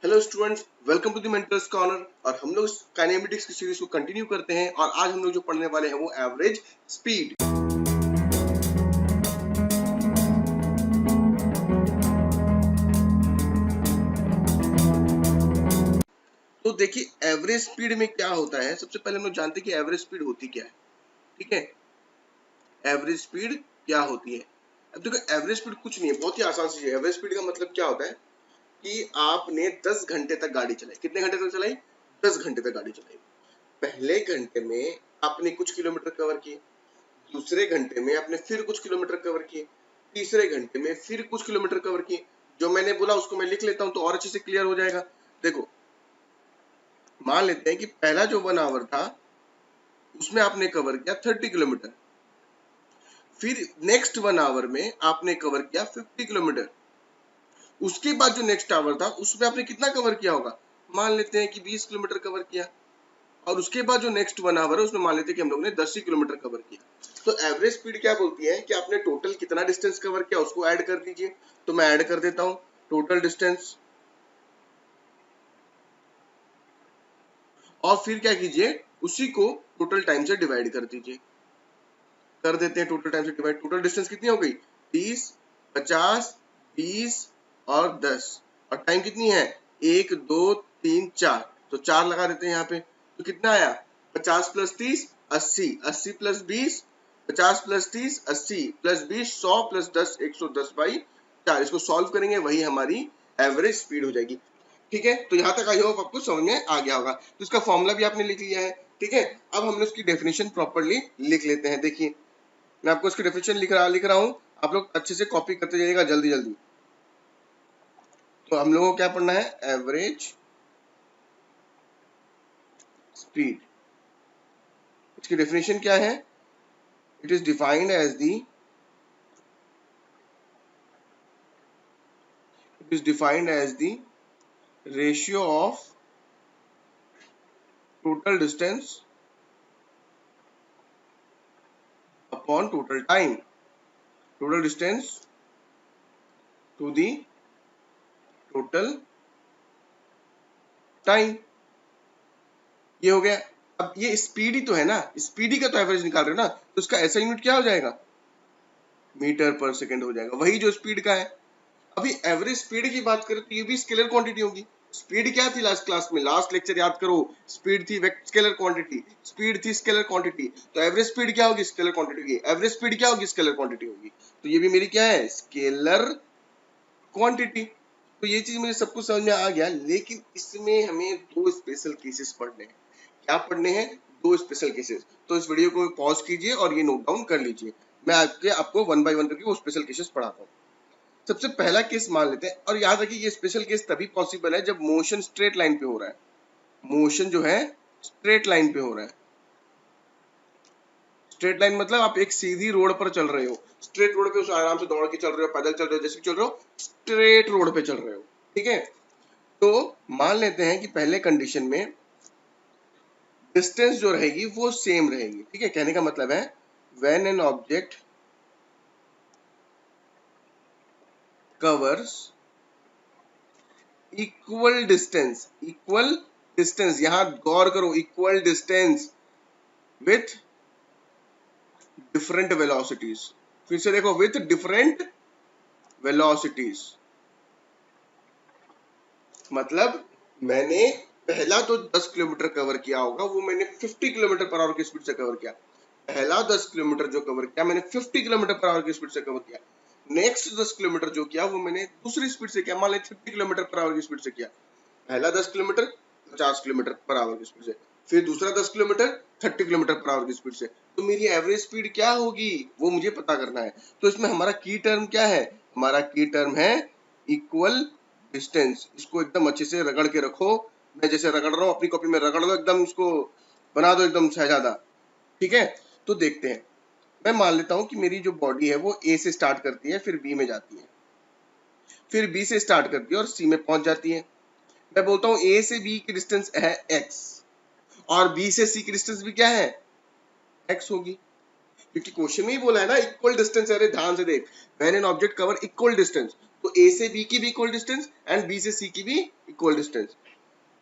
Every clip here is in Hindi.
Hello students, welcome to the mentor's corner. और हम लोग काइनेमेटिक्स की सीरीज को कंटिन्यू करते हैं और आज हम लोग जो पढ़ने वाले हैं वो एवरेज स्पीड। तो देखिए एवरेज स्पीड में क्या होता है। सबसे पहले हम लोग जानते हैं कि एवरेज स्पीड होती क्या है। ठीक है, एवरेज स्पीड क्या होती है। अब देखो एवरेज स्पीड कुछ नहीं है, बहुत ही आसान सी है। एवरेज स्पीड का मतलब क्या होता है कि आपने 10 घंटे तक गाड़ी चलाई। कितने घंटे तक चलाई? 10 घंटे तक गाड़ी चलाई। पहले घंटे में आपने कुछ किलोमीटर कवर किए, दूसरे घंटे में आपने फिर कुछ किलोमीटर कवर किए, तीसरे घंटे में फिर कुछ किलोमीटर कवर किए। जो मैंने बोला उसको मैं लिख लेता हूं तो और अच्छे से क्लियर हो जाएगा। देखो, मान लेते हैं कि पहला जो 1 आवर था उसमें आपने कवर किया 30 किलोमीटर, फिर नेक्स्ट 1 आवर में आपने कवर किया 50 किलोमीटर, उसके बाद जो नेक्स्ट आवर था उसमें आपने कितना कवर किया होगा? मान लेते हैं कि 20 किलोमीटर कवर किया, और उसके बाद जो नेक्स्ट 1 आवर है उसमें मान लेते हैं कि हम लोग ने 10 ही किलोमीटर कवर किया। तो एवरेज स्पीड क्या बोलती है कि आपने टोटल कितना डिस्टेंस कवर किया उसको ऐड कर दीजिए। तो मैं ऐड कर देता हूं टोटल डिस्टेंस, और फिर क्या कीजिए उसी को टोटल टाइम से डिवाइड कर दीजिए। कर देते हैं टोटल टाइम से डिवाइड। टोटल डिस्टेंस कितनी हो गई? 30, 50, 20 और 10। और टाइम कितनी है? 1, 2, 3, 4। तो 4 लगा देते हैं यहाँ पे। तो कितना आया? 50 plus 30 80, 80 plus 20 50 plus 30 80 plus 20 100 plus 10 110 by 4। इसको सॉल्व करेंगे, वही हमारी एवरेज स्पीड हो जाएगी। ठीक है, तो यहाँ तक आई होप आपको समझ में आ गया होगा। तो इसका फॉर्मूला भी आपने लिख लिया है। ठीक है, अब हम लोग इसकी डेफिनेशन प्रॉपर्ली लिख लेते हैं। देखिए, मैं आपको इसकी डेफिनेशन लिख रहा हूं, आप लोग अच्छे से कॉपी करते जाइएगा जल्दी जल्दी। तो हम लोगों को क्या पढ़ना है? Average speed. इसकी डेफिनेशन क्या है? It is defined as the ratio of total distance upon total time. Total distance to the total time. ये हो गया। अब ये स्पीड ही तो है ना, स्पीड ही का तो एवरेज निकाल रहे हो ना, तो इसका ऐसा यूनिट क्या हो जाएगा? मीटर पर सेकंड हो जाएगा, वही जो स्पीड का है। अभी एवरेज स्पीड की बात करें तो ये भी स्केलर क्वांटिटी होगी। स्पीड क्या थी लास्ट क्लास में? लास्ट लेक्चर याद करो, स्पीड थी स्केलर क्वांटिटी, स्पीड थी स्केलर क्वांटिटी। तो एवरेज स्पीड क्या होगी? स्केलर क्वांटिटी होगी। एवरेज स्पीड क्या होगी? स्केलर क्वांटिटी होगी। तो ये भी मेरी क्या है? Scalar quantity. तो ये चीज मुझे सब कुछ समझ में आ गया, लेकिन इसमें हमें दो स्पेशल केसेस पढ़ने हैं। क्या पढ़ने हैं? दो स्पेशल केसेस। तो इस वीडियो को पॉज कीजिए और ये नोट डाउन कर लीजिए। मैं आपको वन बाय वन करके वो स्पेशल केसेस पढ़ाता हूँ। सबसे पहला केस मान लेते हैं, और याद रखिए ये स्पेशल केस तभी पॉसिबल है जब मोशन स्ट्रेट लाइन पे हो रहा है। मोशन जो है स्ट्रेट लाइन पे हो रहा है। स्ट्रेट लाइन मतलब आप एक सीधी रोड पर चल रहे हो, स्ट्रेट रोड पे आराम से दौड़ के चल रहे हो, पैदल चल रहे हो, जैसे चल रहे हो, स्ट्रेट रोड पे चल रहे हो। ठीक है, तो मान लेते हैं कि पहले कंडीशन में डिस्टेंस जो रहेगी वो सेम रहेगी। ठीक है, कहने का मतलब है when an object covers equal distance, यहां गौर करो, equal distance with different velocities. फिर से देखो, विथ डिफरेंट वेलोसिटीज। मतलब मैंने पहला तो 10 किलोमीटर कवर किया होगा वो मैंने 50 किलोमीटर पर आवर की स्पीड से कवर किया। पहला 10 किलोमीटर जो कवर किया मैंने 50 किलोमीटर पर आवर की स्पीड से कवर किया। नेक्स्ट 10 किलोमीटर जो किया वो मैंने दूसरी स्पीड से किया, मान लीजिए 50 किलोमीटर पर आवर की स्पीड से किया। पहला 10 किलोमीटर 50 किलोमीटर पर आवर की स्पीड से, फिर दूसरा 10 किलोमीटर 30 किलोमीटर पर आवर की स्पीड से। तो मेरी एवरेज स्पीड क्या होगी वो मुझे पता करना है। तो इसमें हमारा की टर्म क्या है? हमारा की टर्म है इक्वल डिस्टेंस। इसको एकदम अच्छे से रगड़ के रखो, मैं जैसे रगड़ रहा हूँ अपनी कॉपी में रगड़ दो, एकदम इसको बना दो एकदम शहजादा। ठीक है, तो देखते हैं। मैं मान लेता हूं कि मेरी जो बॉडी है वो ए से स्टार्ट करती है, फिर बी में जाती है, फिर बी से स्टार्ट करती है और सी में पहुंच जाती है। मैं बोलता हूं ए से बी की डिस्टेंस है x, और बी से सी की डिस्टेंस भी क्या है? x होगी, क्योंकि क्वेश्चन में ही बोला है ना इक्वल डिस्टेंस। अरे ध्यान से देख, when an object cover equal distance, तो तो ए से बी की भी इक्वल डिस्टेंस एंड बी से सी की भी इक्वल डिस्टेंस।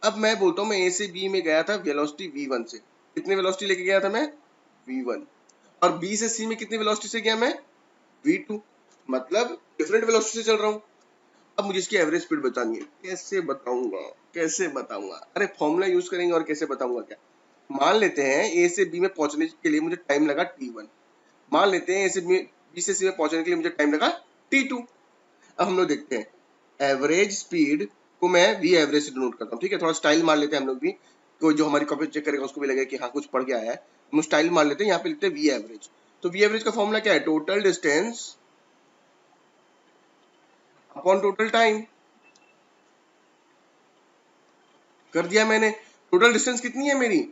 अब मैं बोलता हूँ मैं ए से बी में गया था वेलोसिटी v1 से, कितनी वेलोसिटी लेके गया था मैं v1, और बी से सी में कितनी वेलोसिटी से गया मैं v2, मतलब डिफरेंट वेलोसिटी से चल रहा हूँ। अब मुझे इसकी एवरेज स्पीड बतानी है, कैसे बताऊंगा कैसे बताऊंगा, अरे फॉर्मूला यूज करेंगे और कैसे बताऊंगा क्या। मान लेते हैं ए से बी में पहुंचने के लिए मुझे टाइम लगा t1, मान लेते हैं ए से बी से सी में पहुंचने के लिए मुझे टाइम लगा t2। अब हम लोग देखते हैं एवरेज स्पीड को मैं वी एवरेज से डिनोट करता हूँ, ठीक है। थोड़ा स्टाइल मार लेते हैं हम लोग भी, कोई जो हमारी कॉपी चेक करेगा उसको भी लगेगा कि हाँ कुछ पढ़ के आया है। हम स्टाइल मार लेते हैं, यहाँ पे लिखते हैं वी एवरेज। तो वी एवरेज का फॉर्मूला क्या है, total distance upon total time. कर दिया मैंने। टोटल डिस्टेंस कितनी है मेरी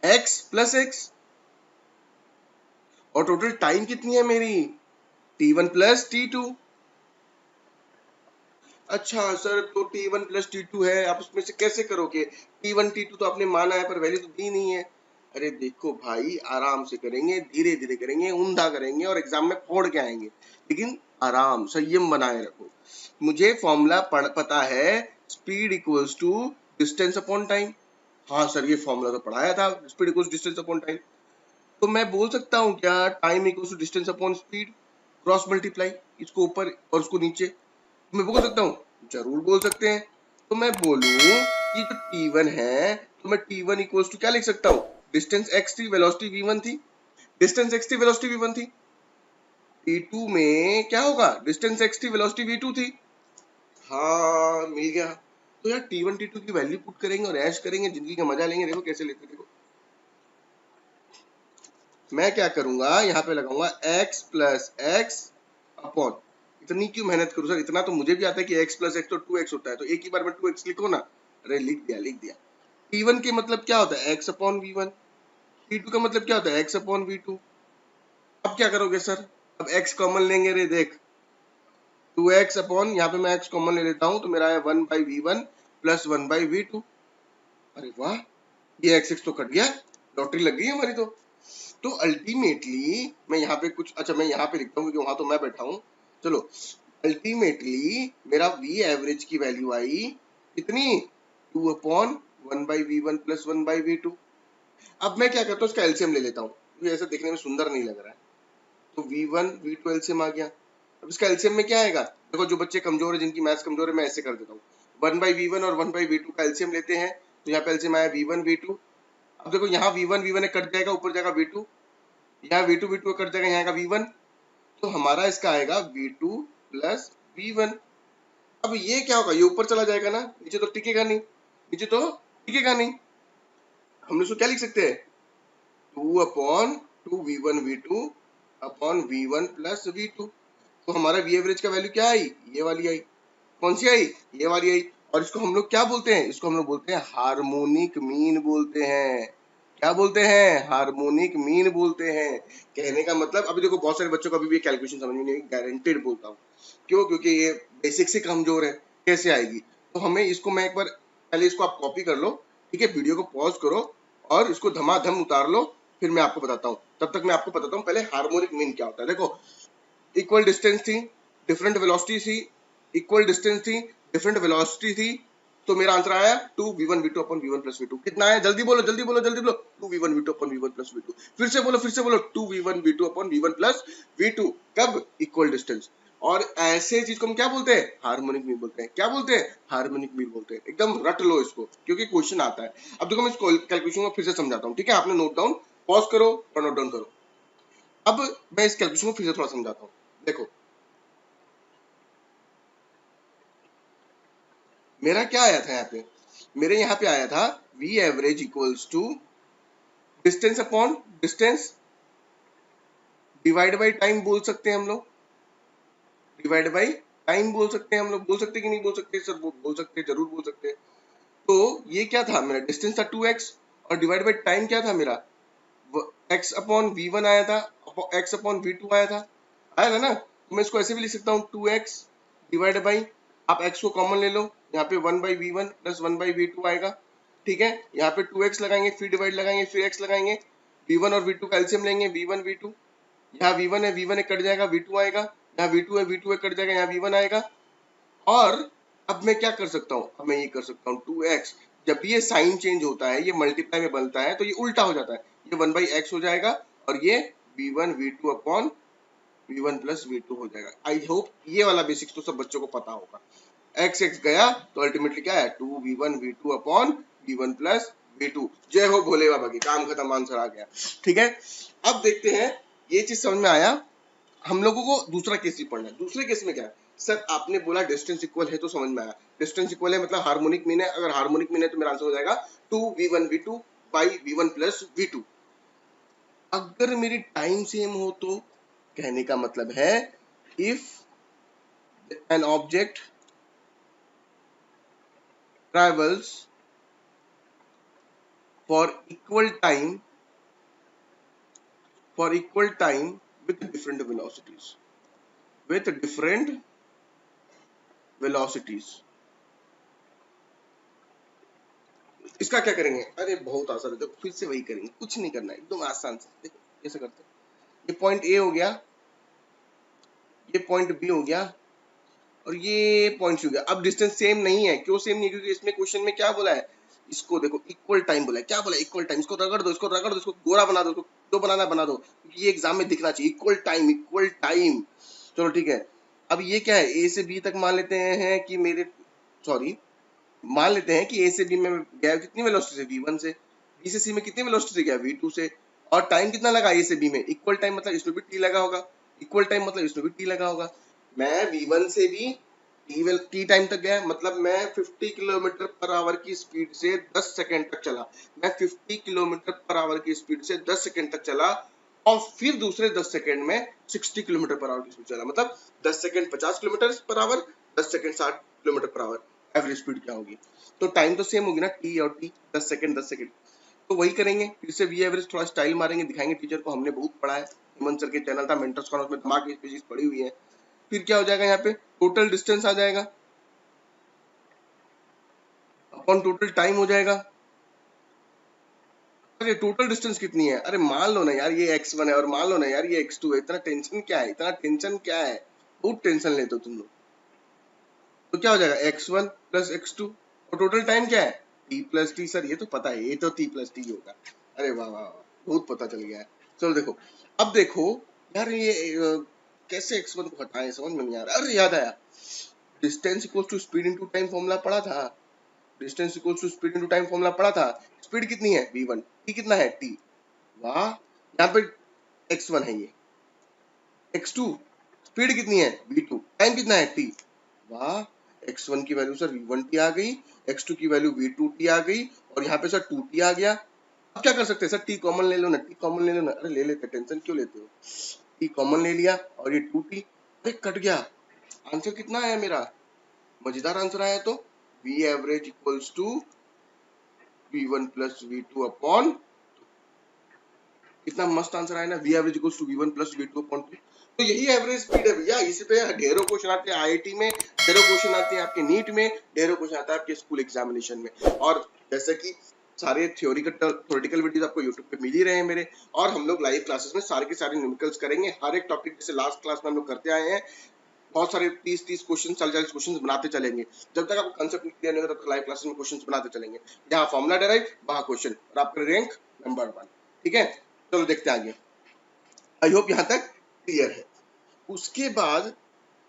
x प्लस एक्स, और टोटल टाइम कितनी है मेरी t1 प्लस t2। अच्छा सर तो t1 प्लस t2 है, आप उसमें से कैसे करोगे, t1 t2 तो आपने माना है पर वैल्यू तो दी नहीं है। अरे देखो भाई आराम से करेंगे, धीरे धीरे करेंगे, ऊंधा करेंगे और एग्जाम में फोड़ के आएंगे, लेकिन आराम संयम बनाए रखो। मुझे फॉर्मूला पता है, speed equals to distance upon time. हाँ सर ये फॉर्मूला तो पढ़ाया था, speed equals distance upon time. तो मैं बोल सकता हूँ क्या time equals to distance upon speed, cross multiply, इसको ऊपर और उसको नीचे। मैं बोल सकता हूँ, जरूर बोल सकते हैं। तो मैं बोलूं कि जो t1 है तो मैं t1 इक्वल्स टू क्या लिख सकता हूँ, डिस्टेंस x थी, वेलोसिटी v1 थी, डिस्टेंस x थी, वेलोसिटी v1 थी। t2 में क्या होगा, डिस्टेंस x थी, वेलोसिटी v2 थी। हाँ मिल गया। तो यार t1 t2 की वैल्यू पुट करेंगे और ऐश करेंगे, जिंदगी का मजा लेंगे। देखो कैसे लेते, देखो मैं क्या करूंगा, यहाँ पे लगाऊंगा x प्लस एक्स अपॉन, इतनी क्यों मेहनत करूं सर, इतना तो मुझे भी आता है कि x प्लस एक्स तो 2x होता है, तो एक ही बार में 2x लिखो ना। अरे लिख दिया लिख दिया। t1 के मतलब क्या होता है x अपॉन v1, t2 का मतलब क्या होता है x अपॉन v2। अब क्या करोगे सर, अब x कॉमन लेंगे, रे देख 2x अपॉन, यहाँ पे मैं x कॉमन ले लेता हूँ तो मेरा है 1/v1 प्लस 1/v2। अरे वाह, ये x तो कट गया, लॉटरी लग गई हमारी। तो अल्टीमेटली मैं यहाँ पे कुछ, अच्छा मैं यहाँ पे लिखता हूँ क्योंकि वहां तो मैं बैठा हूँ। चलो अल्टीमेटली मेरा वी एवरेज की वैल्यू आई कितनी, 2/1/v1 प्लस 1/v2। अब मैं क्या करता हूँ, इसका एलसीएम ले लेता हूँ, क्योंकि ऐसा देखने में सुंदर नहीं लग रहा है। तो v1 v2 एलसीएम आ गया। अब इसका एलसीएम में क्या आएगा, देखो जो बच्चे कमजोर है, जिनकी मैथ्स कमजोर है, मैं ऐसे कर देता हूँ, 1/v1 और 1/v2 का एलसीएम लेते हैं। तो यहाँ पे एलसीएम आया v1 v2। अब देखो यहाँ v1 v1 कट जाएगा, ऊपर जाएगा v2, यहाँ v2 v2 कट जाएगा, यहाँ का v1। तो हमारा इसका आएगा v2 प्लस v1। अब ये क्या होगा, ये ऊपर चला जाएगा ना, नीचे तो टिकेगा नहीं, नीचे तो टिकेगा नहीं। हम इसको क्या लिख सकते हैं, 2/2v1 v2 upon v1 plus v2। तो हमारा वी एवरेज का वैल्यू क्या आई, ये वाली आई। कौन सी आई, ये वाली आई। और इसको हम लोग क्या बोलते हैं, इसको हम लोग बोलते हैं हार्मोनिक मीन बोलते हैं। क्या बोलते हैं, हार्मोनिक मीन बोलते हैं। कहने का मतलब, अभी देखो बहुत सारे बच्चों को अभी भी कैलकुलेशन समझ में नहीं, गारंटेड बोलता हूँ। क्यों, क्योंकि ये बेसिक से कमजोर है, कैसे आएगी। तो हमें इसको, मैं एक बार पहले इसको आप कॉपी कर लो, ठीक है, वीडियो को पॉज करो और इसको धमाधम उतार लो, फिर मैं आपको बताता हूँ। तब तक मैं आपको बताता हूँ पहले हार्मोनिक मीन क्या होता है। देखो इक्वल डिस्टेंस थी, डिफरेंट वेलोसिटी थी, इक्वल डिस्टेंस थी, डिफरेंट वेलोसिटी थी। तो मेरा आंसर आया 2v1v2 upon v1 plus v2। कितना आया, जल्दी बोलो जल्दी बोलो जल्दी बोलो, 2v1v2 upon v1 plus v2। फिर से बोलो 2v1v2 upon v1 plus v2। कब, इक्वल डिस्टेंस। और ऐसे चीज को हम क्या बोलते हैं, हार्मोनिक मीन बोलते हैं। क्या बोलते हैं, हार्मोनिक मीन बोलते हैं। एकदम रट लो इसको, क्योंकि क्वेश्चन आता है। अब देखो मैं इस कैलकुलेशन को फिर से समझाता हूँ, ठीक है, आपने नोट डाउन, पॉज करो और नोट डाउन करो। अब मैं इस कैलकुलेशन को फिर से थोड़ा समझाता हूँ। देखो मेरा क्या आया था यहाँ पे, मेरे यहाँ पे आया था v average equals to distance upon distance divide by time बोल सकते हैं हम लोग, डिवाइड बाई टाइम बोल सकते हैं हम लोग। बोल सकते कि नहीं बोल सकते सर, बोल सकते, जरूर बोल सकते हैं। तो ये क्या था, मेरा डिस्टेंस था 2x और डिवाइड बाई टाइम क्या था मेरा, x अपॉन v1 आया था, x अपॉन v2 आया था ना। तो मैं इसको ऐसे भी लिख सकता हूँ 2x डिवाइड बाई, आप x को कॉमन ले लो, यहाँ पे 1/v1 प्लस 1/v2 आएगा, ठीक है। यहाँ पे 2x लगाएंगे, फिर डिवाइड लगाएंगे, फिर x लगाएंगे, v1 और v2 का एलसीएम लेंगे, v1 v2। यहाँ v1 है, v1 कट जाएगा, v2 आएगा, यहाँ v2 है, v2 कट जाएगा, यहाँ v1 आएगा। और अब मैं क्या कर सकता हूँ, अब मैं ये कर सकता हूँ 2x, जब भी ये साइन चेंज होता है, ये मल्टीप्लाई में बनता है, तो ये उल्टा हो जाता है, ये 1/x हो जाएगा और ये v1 v2 upon v1 plus v2 हो जाएगा। आई होप ये वाला बेसिक्स तो सब बच्चों को पता होगा। x x गया तो अल्टीमेटली क्या है 2v1 v2 upon v1 plus v2। जय हो भोले बाबा की, काम खत्म, आंसर आ गया। ठीक है, अब देखते हैं, ये चीज समझ में आया। हम लोगों को दूसरा केस भी पढ़ना है। दूसरे केस में क्या है, सर आपने बोला डिस्टेंस इक्वल है तो समझ में आया, डिस्टेंस इक्वल है मतलब हार्मोनिक मीन है, अगर हार्मोनिक मीन है तो मेरा आंसर हो जाएगा 2v1 v2 by v1 plus v2। अगर मेरी टाइम सेम हो तो कहने का मतलब है if an object travels for equal time with different velocities। इसका क्या करेंगे, अरे बहुत आसान है, तो फिर से वही करेंगे, कुछ नहीं करना है, एकदम आसान से। देखो कैसे करते हैं, ये पॉइंट ए हो गया, ये पॉइंट बी हो गया और ये पॉइंट सी हो गया। अब डिस्टेंस सेम नहीं है, क्यों सेम नहीं है, क्योंकि इसमें क्वेश्चन में क्या बोला है, इसको देखो इक्वल टाइम बोला है, क्या बोला है इक्वल टाइम, इसको रगड़ दो, इसको रगड़ दो, इसको गोरा बना दो, इसको जो बनाना बना दो, क्योंकि ये एग्जाम में दिखना चाहिए इक्वल टाइम, इक्वल टाइम। चलो ठीक है, अब ये क्या है, ए से बी तक मान लेते हैं कि मेरे, सॉरी मान लेते हैं कि ए से बी में गया कितनी वेलोसिटी से, v1 से, बी से सी में कितनी वेलोसिटी से गया, v2 से, और टाइम कितना लगा ए से बी में, इक्वल टाइम मतलब इसमें भी टी लगा होगा, इक्वल टाइम मतलब इसमें भी टी लगा होगा। मैं v1 से भी टी टाइम तक गया, मतलब मैं 50 किलोमीटर पर आवर की स्पीड से 10 सेकंड तक चला, मैं 50 किलोमीटर पर आवर की स्पीड से 10 सेकंड तक चला, और फिर दूसरे 10 सेकंड में 60 किलोमीटर पर आवर की स्पीड चला, मतलब 10 second 50 kilometre per hour, 10 second 60 kilometre per hour, average speed क्या होगी, तो टाइम तो सेम होगी ना, टी और टी, 10 सेकंड 10 सेकंड, तो वही करेंगे, फिर से वी एवरेज थोड़ा स्टाइल मारेंगे, दिखाएंगे टीचर को हमने बहुत पढ़ा है, हेमंत सर के चैनल था मेंटर्स कॉर्नर, उसमें दिमाग की चीज पड़ी हुई है। फिर क्या हो जाएगा, यहाँ पे टोटल डिस्टेंस आ जाएगा अपॉन टोटल टाइम हो जाएगा। अरे टोटल डिस्टेंस कितनी है, अरे मान लो ना यार ये x1 है और मान लो ना यार ये x2 है, इतना टेंशन क्या है, इतना टेंशन क्या है, बहुत टेंशन लेते हो तुम लोग। तो क्या हो जाएगा x1 प्लस x2 और टोटल टाइम क्या है t प्लस टी, सर ये तो पता है, ये तो t प्लस टी होगा। अरे वाह वाह वाह, बहुत पता चल गया है। चलो देखो, अब देखो यार ये कैसे x1 को हटाएं, समझ में नहीं आ रहा। अरे याद आया, distance equals to speed into time formula पढ़ा था, distance equals to speed into time formula पढ़ा था। स्पीड कितनी है v1, t कितना है t, वाह, यहाँ पे x1 है, ये x2, स्पीड कितनी है v2, टाइम कितना है t, वाह, x1 की वैल्यू सर v1t आ गई, x2 की वैल्यू v2t आ गई, और यहाँ पे सर 2t आ गया। अब क्या कर सकते हैं सर, t कॉमन ले लो ना, t कॉमन ले लो ना, अरे ले लेते, टेंशन क्यों लेते हो, t कॉमन ले लिया और ये 2t, अरे कट गया, आंसर कितना आया मेरा, मजेदार आंसर आया। तो v average equals to v1 plus v2 upon, कितना मस्त आंसर आया ना, v average equals to v1 plus v2 upon 2। तो यही एवरेज स्पीड है भैया, इसी पे ढेरों क्वेश्चन आते हैं आईआईटी में, ढेरों क्वेश्चन आते हैं आपके नीट में, ढेरों क्वेश्चन आता है आपके स्कूल एग्जामिनेशन में। और जैसे कि सारे थ्योरेटिकल वीडियोस आपको यूट्यूब पे मिल ही रहे हैं मेरे, और हम लोग लाइव क्लासेस में सारे के सारे न्यूमेरिकल्स करेंगे, हर एक टॉपिक जैसे लास्ट क्लास में हम लोग करते आए हैं, बहुत सारे 30 क्वेश्चन 40 क्वेश्चन बनाते चलेंगे, जब तक आपको कंसेप्ट क्लियर नहीं होगा तब तक लाइव क्लासेस में क्वेश्चन बनाते चलेंगे, जहाँ फॉर्मूला डेराइव वहाँ क्वेश्चन, और आपका रैंक नंबर 1। ठीक है, चलो देखते हैं आगे, आई होप यहाँ तक क्लियर है। उसके बाद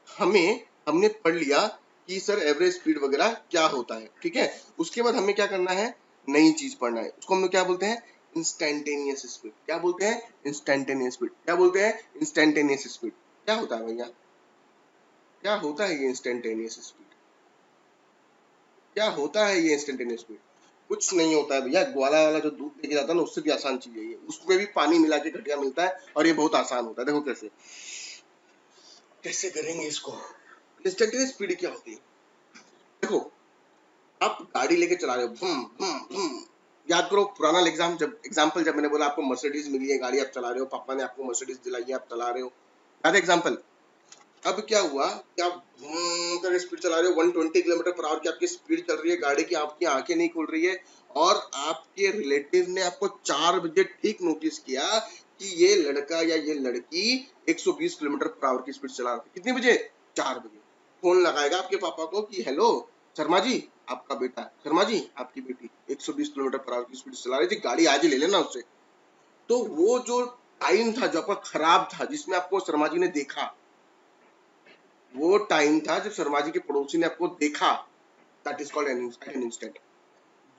हमने पढ़ लिया कि सर एवरेज स्पीड वगैरह क्या होता है, ठीक है। उसके बाद हमें क्या करना है, नई चीज पढ़ना है, उसको हम लोग क्या बोलते हैं, इंस्टैन्टेनियस स्पीड। क्या बोलते हैं, इंस्टैन्टेनियस स्पीड। क्या बोलते हैं, इंस्टैन्टेनियस स्पीड। क्या होता है भैया, क्या होता है ये इंस्टैन्टेनियस स्पीड, क्या होता है ये इंस्टैन्टेनियस स्पीड। कुछ नहीं होता है भैया, ग्वाला वाला जो दूध लेके जाता है ना, उससे भी आसान चीज है ये, उसमें भी पानी मिला के घटिया मिलता है, और ये बहुत आसान होता है। देखो कैसे कैसे करेंगे इसको। इंस्टैन्टेनियस स्पीड क्या होती है, देखो आप गाड़ी लेके चला रहे हो, भूम भूम भूम, याद करो पुराना एग्जाम्पल जब मैंने बोला आपको मर्सिडीज मिली है, गाड़ी आप चला रहे हो, पापा ने आपको मर्सिडीज दिलाई है, आप चला रहे हो, याद है एग्जाम्पल। अब क्या हुआ कि आप कर स्पीड चला रहे हो, 120 किलोमीटर पर आवर की आपकी स्पीड चल रही है गाड़ी की, आपकी आंखें नहीं खुल रही है, और आपके रिलेटिव ने आपको 4 बजे ठीक नोटिस किया कि ये लड़का या ये लड़की 120 किलोमीटर पर आवर की स्पीड चला रहा है। कितने बजे, 4 बजे। फोन लगाएगा आपके पापा को कि हेलो शर्मा जी आपका बेटा, शर्मा जी आपकी बेटी 120 किलोमीटर पर आवर की स्पीड से चला रही थी, गाड़ी आज ही ले लेना उससे। तो वो जो टाइम था जो आपका खराब था, जिसमें आपको शर्मा जी ने देखा, वो टाइम था जब शर्मा जी के पड़ोसी ने आपको देखा, that is called an instant.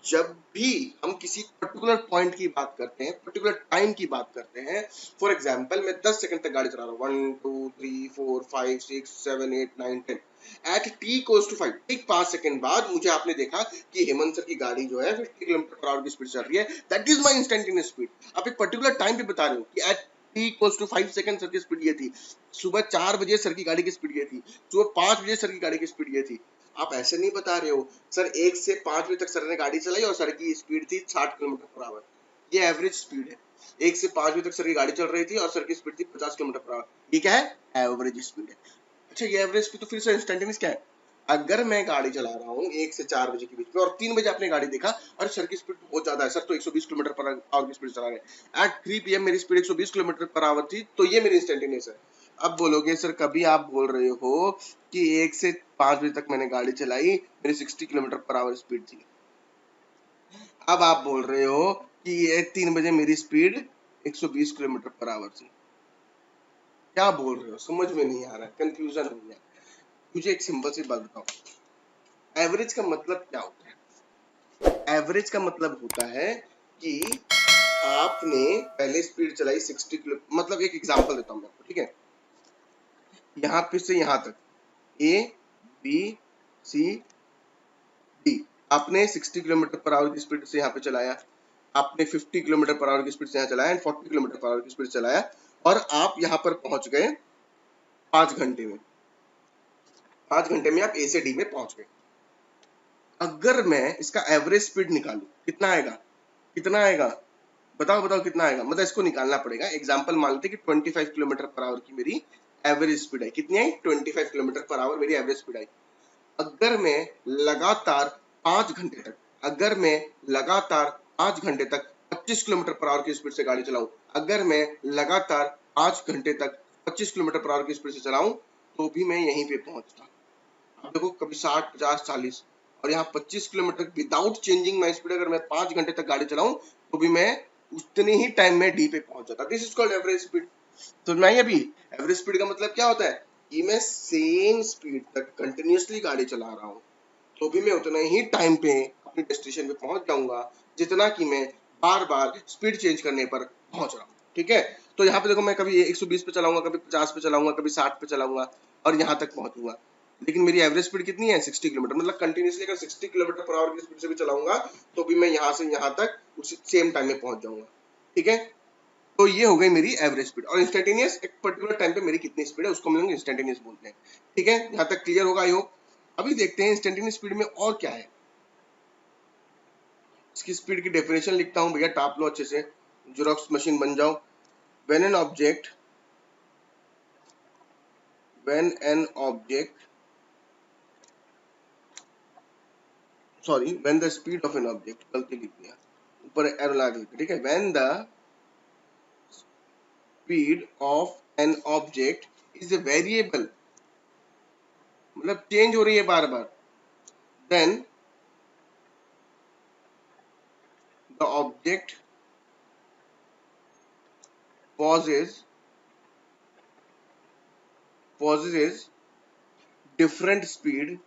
जब भी हम किसी पर्टिकुलर पॉइंट की बात करते हैं, पर्टिकुलर टाइम की बात करते हैं, फॉर एग्जाम्पल मैं 10 सेकंड तक गाड़ी चला रहा हूँ, 1 2 3 4 5 6 7 8 9 10, एट t इक्वल्स टू 5, ठीक 5 सेकंड बाद मुझे आपने देखा कि हेमंत सर की गाड़ी जो है 50 किलोमीटर पर आवर की स्पीड चल रही है, that is my instantaneous speed. आप एक पर्टिकुलर टाइम पे बता रहे हो कि at t equals to 5 second sir की स्पीड ये थी, सुबह 4 बजे सर की गाड़ी की स्पीड ये थी, सुबह 5 बजे सर की गाड़ी की स्पीड ये थी। आप ऐसे नहीं बता रहे हो सर 1 से 5 बजे तक सर ने गाड़ी चलाई और सर की स्पीड थी 60 किलोमीटर पर आवर, ये एवरेज स्पीड है। 1 से 5 बजे तक सर की गाड़ी चल रही थी और सर की स्पीड थी 50 किलोमीटर पर आवर, ये क्या है? एवरेज स्पीड है। अच्छा ये एवरेज स्पीड, तो फिर से इंस्टेंटेनियस क्या है? अगर मैं गाड़ी चला रहा हूँ 1 से 4 बजे के बीच में और 3 बजे आपने गाड़ी देखा और सर की स्पीड बहुत ज्यादा है, सर तो 120 किलोमीटर पर आवर की स्पीड चला रहे हैं, एट 3 PM मेरी स्पीड 120 किलोमीटर पर आवर थी, तो ये मेरी इंस्टेंटेनियस है। अब बोलोगे सर कभी आप बोल रहे हो कि 1 से 5 बजे तक मैंने गाड़ी चलाई, मेरी 60 किलोमीटर पर आवर स्पीड थी। अब आप बोल रहे हो कि ये 3 बजे मेरी स्पीड 120 किलोमीटर पर आवर थी। क्या बोल रहे हो? समझ में नहीं आ रहा है, कंफ्यूजन हो गया। मुझे एक सिंपल सी बात बताओ, एवरेज का मतलब क्या होता है? एवरेज का मतलब होता है कि आपने पहले स्पीड चलाई 60 किलो, मतलब एक एग्जांपल देता हूं मैं आपको, ठीक है? यहाँ पे से यहाँ तक ए बी सी डी, आपने 60 किलोमीटर पर आवर की स्पीड से यहाँ पे चलाया, आपने 50 किलोमीटर पर आवर की स्पीड से यहाँ चलाया एंड 40 किलोमीटर पर आवर की स्पीड चलाया, और आप यहाँ पर पहुंच गए 5 घंटे में। 5 घंटे में आप ए से डी में पहुंच गए। अगर मैं इसका एवरेज स्पीड निकालूं, कितना आएगा? कितना आएगा? बताओ बताओ कितना आएगा? मतलब इसको निकालना पड़ेगा। एग्जांपल मान लेते हैं कि 25 किलोमीटर पर आवर की मेरी एवरेज स्पीड है। कितनी आई? 25 किलोमीटर पर आवर मेरी एवरेज स्पीड आई। अगर मैं लगातार 5 घंटे तक, अगर मैं लगातार 5 घंटे तक 25 किलोमीटर पर आवर की स्पीड से गाड़ी चलाऊं, अगर मैं लगातार 5 घंटे तक 25 किलोमीटर पर आवर की स्पीड से चलाऊं, तो भी मैं यहीं पे पहुंचता। अब देखो कभी 60 50 40 और यहाँ 25 kilometre without changing my speed, अगर मैं 5 घंटे तक गाड़ी चलाऊं तो भी मैं उतने ही टाइम में डी पे पहुंच जाता। This is called average speed. तो मैं अभी एवरेज स्पीड का मतलब क्या होता है कि मैं सेम स्पीड तक कंटिन्यूअसली गाड़ी चला रहा हूँ तो भी मैं उतना ही टाइम पे अपनी डेस्टिनेशन पे पहुंच जाऊंगा जितना कि मैं बार बार स्पीड चेंज करने पर पहुंच रहा हूँ। ठीक है? तो यहाँ पे देखो मैं कभी 120 पे चलाऊंगा, कभी 50 पे चलाऊंगा, कभी 60 पे चलाऊंगा और यहाँ तक पहुंचूंगा, लेकिन मेरी एवरेज स्पीड कितनी है? 60 किलोमीटर। मतलब कंटिन्यूअसली अगर 60 किलोमीटर पर आवर की स्पीड से भी चलाऊंगा तो भी मैं यहाँ से यहाँ तक उसी सेम टाइम में पहुंच जाऊंगा। ठीक है? तो ये हो गई मेरी एवरेज स्पीड। और इंस्टेंटेनियस एक पर्टिकुलर टाइम पे मेरी कितनी स्पीड है उसको हम लोग इंस्टेंटेनियस बोलते हैं। ठीक है? यहाँ तक क्लियर होगा आई होप। अभी देखते हैं इंस्टेंटेनियस स्पीड में और क्या है। इसकी स्पीड की डेफिनेशन लिखता हूं भैया, टाप लो अच्छे से, जेरोक्स मशीन बन जाओ। When an object when the speed of an object, गलती लिख दिया, ऊपर एरो लगा दिया। ठीक है? When the speed of an object is a variable, मतलब चेंज हो रही है बार बार, then the object possesses different speed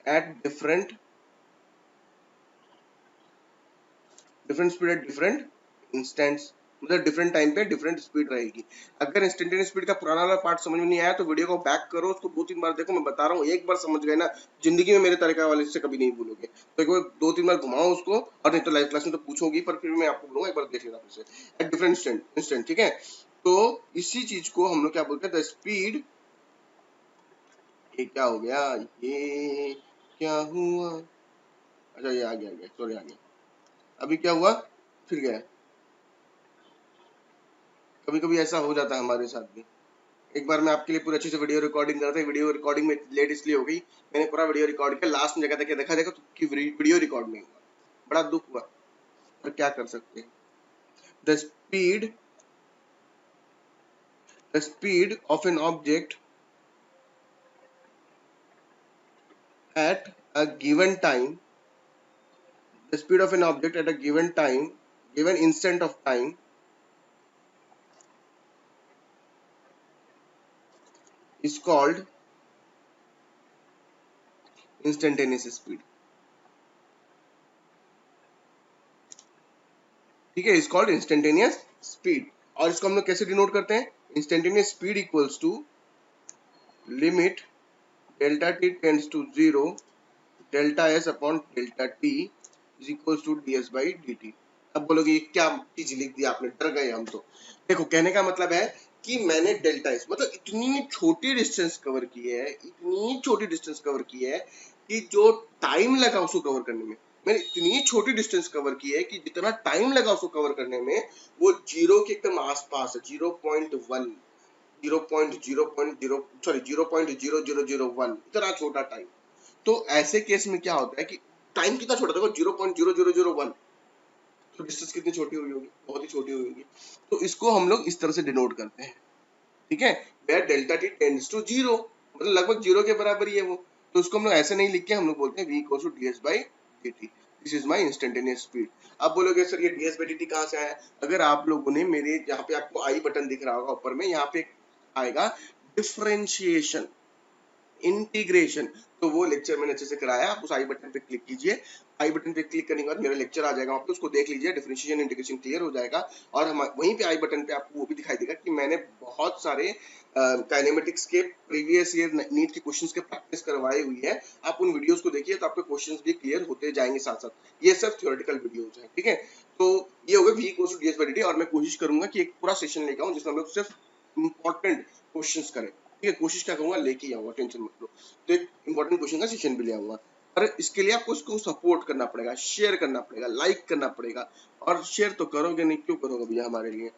at different speed at different instants, मतलब डिफरेंट टाइम पे डिफरेंट स्पीड रहेगी। अगर इंस्टेंटेनियस स्पीड का पुराना वाला पार्ट समझ में नहीं आया तो वीडियो को बैक करो, उसको 2-3 बार देखो। मैं बता रहा हूँ, एक बार समझ गए ना, जिंदगी में मेरे तरीका वाले से कभी नहीं भूलोगे। तो एक बार 2-3 बार घुमाओ उसको, और नहीं तो लाइव क्लास में तो पूछोगी, पर फिर मैं आपको बोलूंगा एक बार देख लेना फिर से। At different instant. ठीक है? तो इसी चीज को हम लोग क्या बोलते हैं? द स्पीड, ये क्या हो गया? ये क्या हुआ? अच्छा ये आ गया सॉरी आ गया। अभी क्या हुआ? फिर गया। कभी कभी ऐसा हो जाता है हमारे साथ भी। एक बार मैं आपके लिए पूरी अच्छी से वीडियो रिकॉर्डिंग कर रहा था, वीडियो रिकॉर्डिंग में लेट इसलिए हो गई, मैंने पूरा वीडियो रिकॉर्ड किया, लास्ट में जगह तक देखा तो कि वीडियो रिकॉर्ड नहीं हुआ। बड़ा दुख हुआ, पर क्या कर सकते हैं। The speed the speed of an object at a given time, the speed of an object at a given time, given instant of time is called instantaneous speed. ठीक है, is called instantaneous speed. और इसको हम लोग कैसे डिनोट करते हैं? Instantaneous speed equals to limit delta t tends to 0 delta s upon delta t is equals to ds by dt. अब बोलोगे ये क्या चीज लिख दिया आपने, डर गए हम तो। देखो कहने का मतलब है कि मैंने डेल्टा एस मतलब इतनी छोटी डिस्टेंस कवर की है, इतनी छोटी डिस्टेंस कवर की है कि जो टाइम लगा उसको कवर करने में, मैंने इतनी छोटी डिस्टेंस कवर की है कि जितना टाइम लगा उसको कवर करने में वो जीरो के एकदम आसपास है, 0.1 0.0.0 इतना छोटा टाइम। तो ऐसे केस में क्या होता है कि टाइम कितना छोटा, देखो 0.0001, तो डिस्टेंस कितनी छोटी हुई होगी, बहुत ही छोटी हुई होगी। तो इसको हम लोग इस तरह से डिनोट करते हैं, ठीक है, where delta T tends to 0, मतलब लगभग 0 के बराबर ही है वो। तो उसको हम लोग ऐसे नहीं लिख के हम लोग बोलते हैं v equals to ds by dt, this is my instantaneous speed. अब बोलोगे सर ये ds by dt कहाँ से आया? अगर आप लोगों ने मेरे यहाँ पे आपको आई बटन दिख रहा होगा ऊपर में, यहाँ पे आएगा डिफरेंशिएशन इंटीग्रेशन, तो वो लेक्चर मैंने अच्छे से कराया, आप उस आई बटन पे क्लिक कीजिए। आई बटन पे क्लिक करने के बाद मेरा लेक्चर आ जाएगा, आप उसको देख लीजिए, डिफरेंशिएशन इंटीग्रेशन क्लियर हो जाएगा। और हम वहीं पे आई बटन पे आपको वो भी दिखाई देगा कि मैंने बहुत सारे काइनेमेटिक्स के प्रीवियस ईयर नीट के क्वेश्चंस के प्रैक्टिस करवाई हुई है। आप उन वीडियोस को देखिए तो आपके क्वेश्चंस भी क्लियर होते जाएंगे साथ साथ। ये सब थ्योरेटिकल वीडियोस हैं, ठीक है। तो ये होगा v equals to ds by dt, और मैं कोशिश करूंगा कि एक पूरा सेशन लेके आऊं जिसमें हम लोग सिर्फ इंपॉर्टेंट क्वेश्चंस करें, ठीक है। कोशिश क्या करूंगा, लेके आऊंगा, टेंशन मत लो। तो एक इंपॉर्टेंट क्वेश्चन का सेशन भी ले आऊंगा, पर इसके लिए आपको इसको सपोर्ट करना पड़ेगा, शेयर करना पड़ेगा, लाइक करना पड़ेगा। और शेयर तो करोगे नहीं, क्यों करोगे भैया, हमारे लिए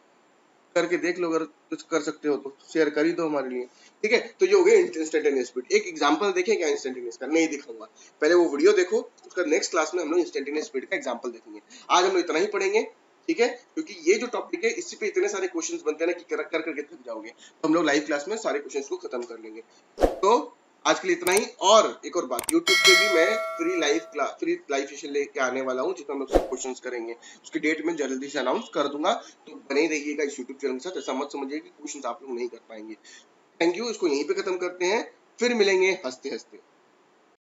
करके देख लो, अगर कुछ कर सकते हो तो शेयर कर ही दो हमारे लिए, ठीक है। तो ये हो गया इंस्टेंटेनियस स्पीड। एक एग्जांपल देखें क्या इंस्टेंटेनियस का? नहीं दिखाऊंगा, पहले वो वीडियो देखो, उसका नेक्स्ट क्लास में हम लोग इंस्टेंटेनियस स्पीड का एग्जांपल देखेंगे। आज हम लोग इतना ही पढ़ेंगे, ठीक है, क्योंकि ये जो टॉपिक है इसी पे इतने सारे क्वेश्चंस बनते हैं ना कि कर करके थक जाओगे। तो हम लोग लाइव क्लास में सारे क्वेश्चंस को खत्म कर लेंगे। तो आज के लिए इतना ही। और एक और बात, YouTube पे भी मैं फ्री लाइव सेशन लेके आने वाला हूँ जिसमें हम लोग सब क्वेश्चंस करेंगे। उसकी डेट मैं जल्दी से अनाउंस कर दूंगा, तो बने रहिएगा इस YouTube चैनल के साथ। ऐसा मत समझिए कि क्वेश्चंस आप लोग नहीं कर पाएंगे। थैंक यू, इसको यहीं पे खत्म करते हैं, फिर मिलेंगे हंसते हंसते।